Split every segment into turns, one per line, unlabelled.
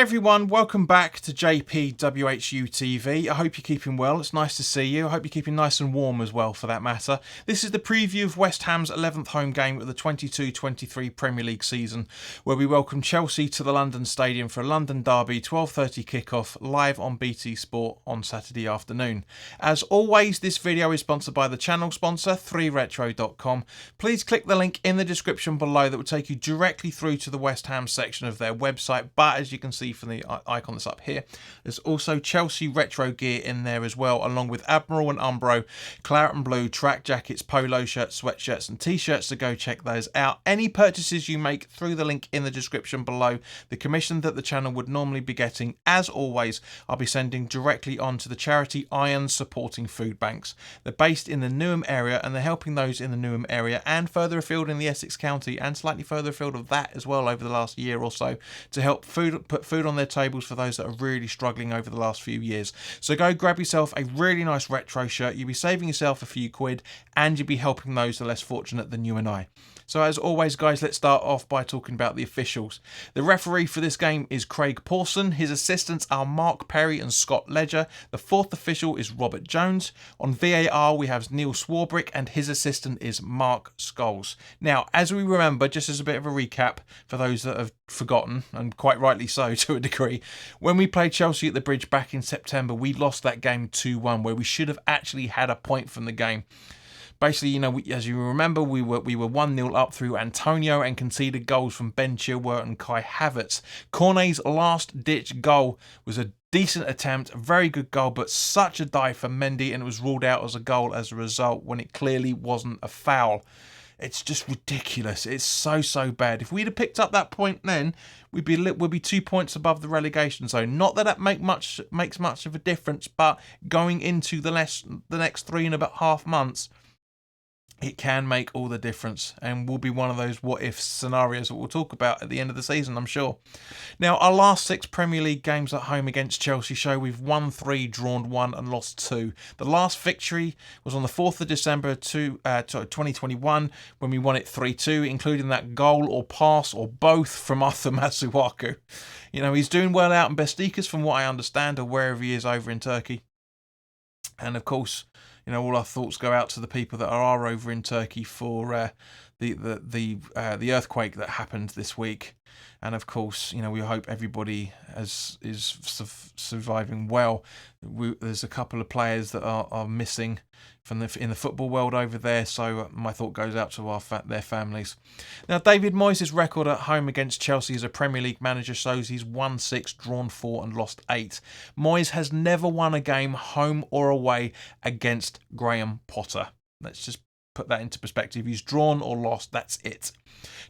everyone, welcome back to WHU TV. I hope you're keeping well. It's nice to see you. I hope you're keeping nice and warm as well, for that matter. This is the preview of West Ham's 11th home game of the 22-23 Premier League season, where we welcome Chelsea to the London Stadium for a London derby 12:30 kickoff live on BT Sport on Saturday afternoon. As always, this video is sponsored by the channel sponsor 3retro.com. Please click the link in the description below that will take you directly through to the West Ham section of their website, but as you can see from the icon that's up here, there's also Chelsea retro gear in there as well, along with Admiral and Umbro, claret and blue, track jackets, polo shirts, sweatshirts and t-shirts, so go check those out. Any purchases you make through the link in the description below, the commission that the channel would normally be getting, as always, I'll be sending directly on to the charity Iron Supporting Food Banks. They're based in the Newham area and they're helping those in the Newham area and further afield in the Essex County and slightly further afield of that as well over the last year or so, to help put food on their tables for those that are really struggling over the last few years. So go grab yourself a really nice retro shirt. You'll be saving yourself a few quid and you'll be helping those that are less fortunate than you and I. So as always, guys, let's start off by talking about the officials. The referee for this game is Craig Pawson. His assistants are Mark Perry and Scott Ledger. The fourth official is Robert Jones. On VAR, we have Neil Swarbrick and his assistant is Mark Scholes. Now, as we remember, just as a bit of a recap for those that have forgotten, and quite rightly so to a degree, when we played Chelsea at the Bridge back in September, we lost that game 2-1, where we should have actually had a point from the game. Basically, as you remember, we were 1-0 up through Antonio and conceded goals from Ben Chilwell and Kai Havertz. Cornet's last-ditch goal was a decent attempt, a very good goal, but such a dive for Mendy, and it was ruled out as a goal as a result when it clearly wasn't a foul. It's just ridiculous. It's so bad. If we'd have picked up that point then, we'd be 2 points above the relegation zone. Not that makes much of a difference, but going into the next 3.5 months, it can make all the difference and will be one of those what-if scenarios that we'll talk about at the end of the season, I'm sure. Now, our last 6 Premier League games at home against Chelsea show we've won 3, drawn 1 and lost 2. The last victory was on the 4th of December 2021 when we won it 3-2, including that goal or pass or both from Arthur Masuaku. He's doing well out in Besiktas from what I understand, or wherever he is over in Turkey. And of course, all our thoughts go out to the people that are over in Turkey for the earthquake that happened this week. And of course, we hope everybody is surviving well. There's a couple of players that are missing in the football world over there, so my thought goes out to their families. Now, David Moyes' record at home against Chelsea as a Premier League manager shows he's won 6, drawn 4 and lost 8. Moyes has never won a game home or away against Graham Potter. Let's just put that into perspective. He's drawn or lost, that's it.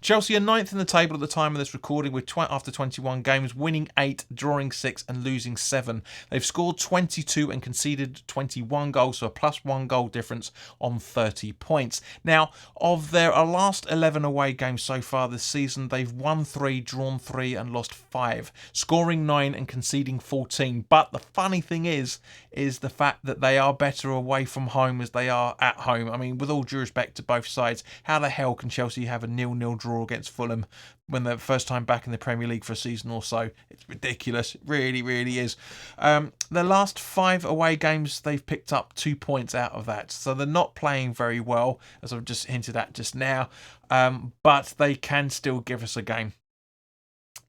Chelsea are 9th in the table at the time of this recording after 21 games, winning 8, drawing 6 and losing 7. They've scored 22 and conceded 21 goals, so a +1 goal difference on 30 points. Now, of their last 11 away games so far this season, they've won 3, drawn 3 and lost 5, scoring 9 and conceding 14. But the funny thing is the fact that they are better away from home as they are at home. I mean, with all due respect to both sides, how the hell can Chelsea have a 0-0 draw against Fulham when they're first time back in the Premier League for a season or so? It's ridiculous. It really is. Their last 5 away games, they've picked up 2 points out of that. So they're not playing very well, as I've just hinted at just now. But they can still give us a game.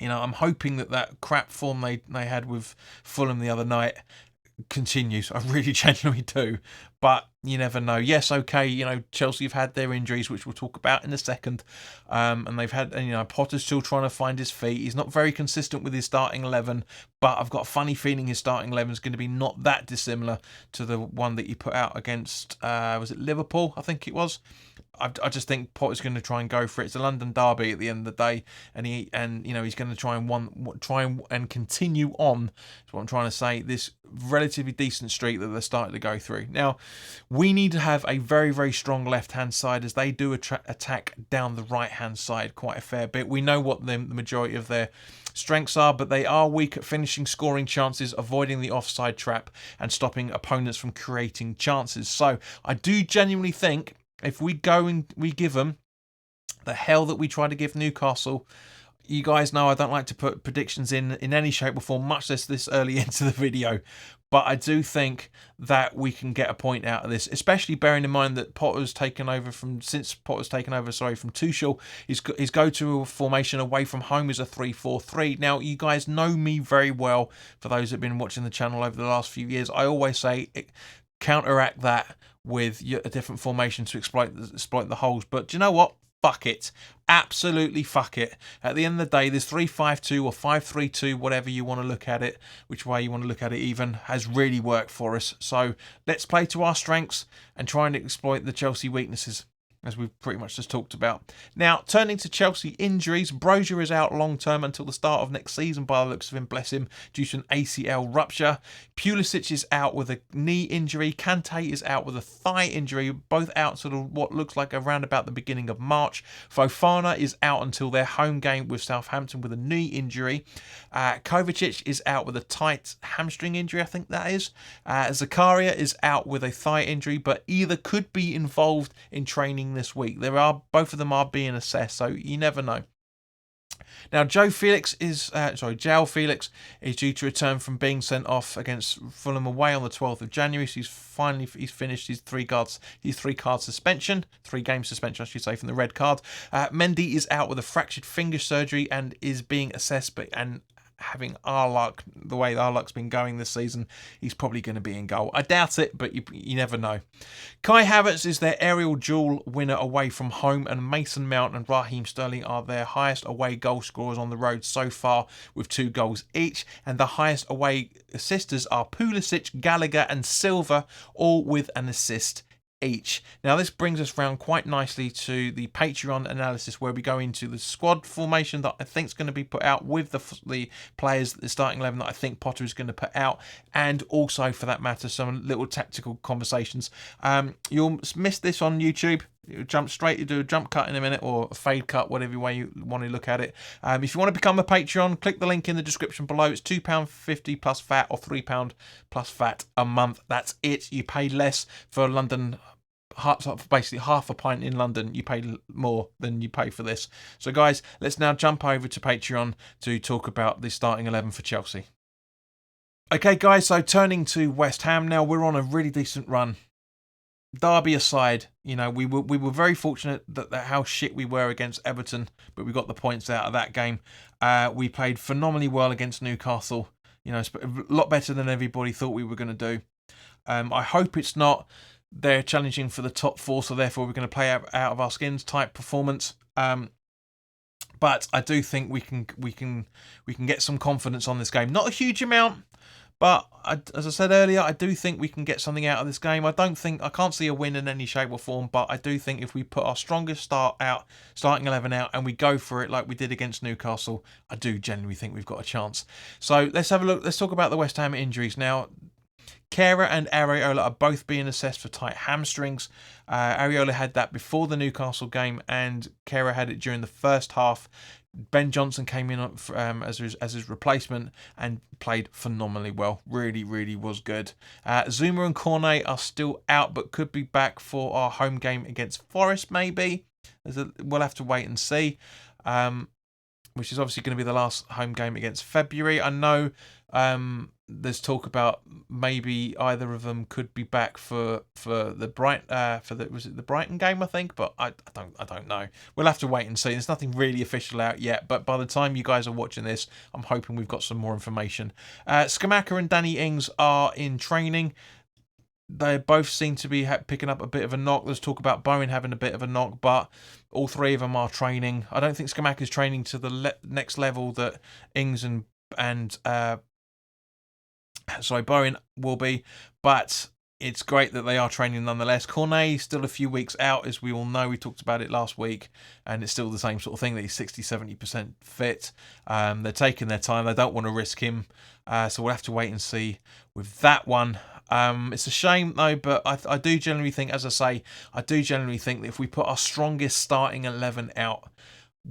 I'm hoping that crap form they had with Fulham the other night continues. I really genuinely do, but you never know. Yes, okay, Chelsea have had their injuries, which we'll talk about in a second, and they've had, Potter's still trying to find his feet. He's not very consistent with his starting 11, but I've got a funny feeling his starting 11 is going to be not that dissimilar to the one that he put out against was it Liverpool, I think it was. I just think Potter's going to try and go for it. It's a London derby at the end of the day, and he's going to try and continue on. That's what I'm trying to say. This relatively decent streak that they're starting to go through. Now, we need to have a very strong left-hand side, as they do attack down the right-hand side quite a fair bit. We know what the majority of their strengths are, but they are weak at finishing scoring chances, avoiding the offside trap, and stopping opponents from creating chances. So I do genuinely think if we go and we give them the hell that we try to give Newcastle, You guys know I don't like to put predictions in any shape or form, much less this early into the video. But I do think that we can get a point out of this, especially bearing in mind that Potter's taken over from Tuchel. His go-to formation away from home is a 3-4-3. Now, you guys know me very well. For those that have been watching the channel over the last few years, I always say counteract that with a different formation to exploit the holes. But do you know what? Fuck it. Absolutely fuck it. At the end of the day, this 3-5-2 or 5-3-2, whatever you want to look at it, which way you want to look at it even, has really worked for us. So let's play to our strengths and try and exploit the Chelsea weaknesses, as we've pretty much just talked about. Now, turning to Chelsea injuries, Brozier is out long-term until the start of next season, by the looks of him, bless him, due to an ACL rupture. Pulisic is out with a knee injury. Kante is out with a thigh injury, both out sort of what looks like around about the beginning of March. Fofana is out until their home game with Southampton with a knee injury. Kovacic is out with a tight hamstring injury, I think that is. Zakaria is out with a thigh injury, but either could be involved in training this week. Both of them are being assessed, so you never know. Now, João Felix is due to return from being sent off against Fulham away on the 12th of January. So he's finished his three game suspension, I should say, from the red card. Mendy is out with a fractured finger surgery and is being assessed, and having our luck, the way our luck's been going this season, he's probably going to be in goal. I doubt it, but you never know. Kai Havertz is their aerial duel winner away from home, and Mason Mount and Raheem Sterling are their highest away goal scorers on the road so far, with 2 goals each, and the highest away assisters are Pulisic, Gallagher and Silva, all with an assist each. Now, this brings us round quite nicely to the Patreon analysis, where we go into the squad formation that I think is going to be put out with the players, the starting 11 that I think Potter is going to put out, and also, for that matter, some little tactical conversations. You'll miss this on YouTube. You do a jump cut in a minute, or a fade cut, whatever way you want to look at it. If you want to become a Patreon, click the link in the description below. It's £2.50 plus VAT or £3 plus VAT a month. That's it. You pay less for London. Basically half a pint in London, you pay more than you pay for this. So guys, let's now jump over to Patreon to talk about the starting 11 for Chelsea. Okay guys, so turning to West Ham now, we're on a really decent run. Derby aside, we were very fortunate that how shit we were against Everton, but we got the points out of that game. We played phenomenally well against Newcastle, a lot better than everybody thought we were going to do. I hope it's not they're challenging for the top 4, so therefore we're going to play out of our skins type performance. But I do think we can get some confidence on this game. Not a huge amount, but as I said earlier, I do think we can get something out of this game. I can't see a win in any shape or form, but I do think if we put our strongest starting 11 out, and we go for it like we did against Newcastle, I do genuinely think we've got a chance. So let's have a look. Let's talk about the West Ham injuries now. Kehrer and Areola are both being assessed for tight hamstrings. Areola had that before the Newcastle game, and Kehrer had it during the first half. Ben Johnson came in as his replacement and played phenomenally well. Really, really was good. Zuma and Cornet are still out, but could be back for our home game against Forest, maybe. We'll have to wait and see. Which is obviously going to be the last home game against February. I know there's talk about maybe either of them could be back for the Brighton game, I think, but I don't know. We'll have to wait and see. There's nothing really official out yet, but by the time you guys are watching this, I'm hoping we've got some more information. Skamaka and Danny Ings are in training. They both seem to be picking up a bit of a knock. There's talk about Bowen having a bit of a knock, but all 3 of them are training. I don't think Skamaka's training to the next level that Ings and Bowen will be, but it's great that they are training nonetheless. Cornet still a few weeks out, as we all know. We talked about it last week, and it's still the same sort of thing that he's 60-70% fit. They're taking their time. They don't want to risk him, so we'll have to wait and see with that one. It's a shame though, but I do generally think, as I say, that if we put our strongest starting 11 out,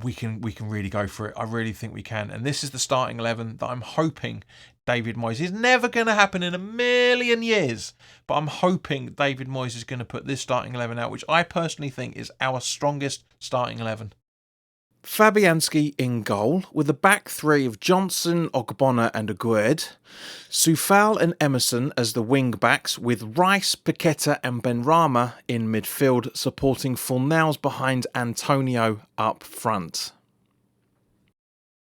we can really go for it. I really think we can. And this is the starting 11 that I'm hoping David Moyes, is never going to happen in a million years, but I'm hoping David Moyes is going to put this starting 11 out, which I personally think is our strongest starting 11. Fabianski in goal, with a back three of Johnson, Ogbonna and Aguerd. Soufal and Emerson as the wing backs, with Rice, Paqueta and Benrahma in midfield, supporting Fornals behind Antonio up front.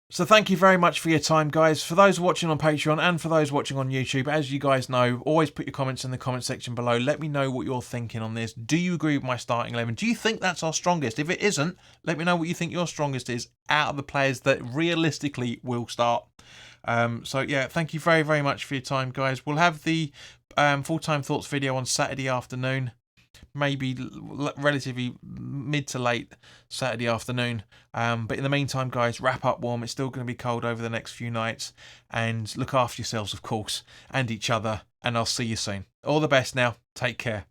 So thank you very much for your time, guys. For those watching on Patreon and for those watching on YouTube, as you guys know, always put your comments in the comment section below. Let me know what you're thinking on this. Do you agree with my starting 11? Do you think that's our strongest? If it isn't, let me know what you think your strongest is out of the players that realistically will start. So yeah, thank you very, very much for your time, guys. We'll have the full-time thoughts video on Saturday afternoon. Maybe relatively mid to late Saturday afternoon. But in the meantime, guys, wrap up warm. It's still going to be cold over the next few nights. And look after yourselves, of course, and each other. And I'll see you soon. All the best now. Take care.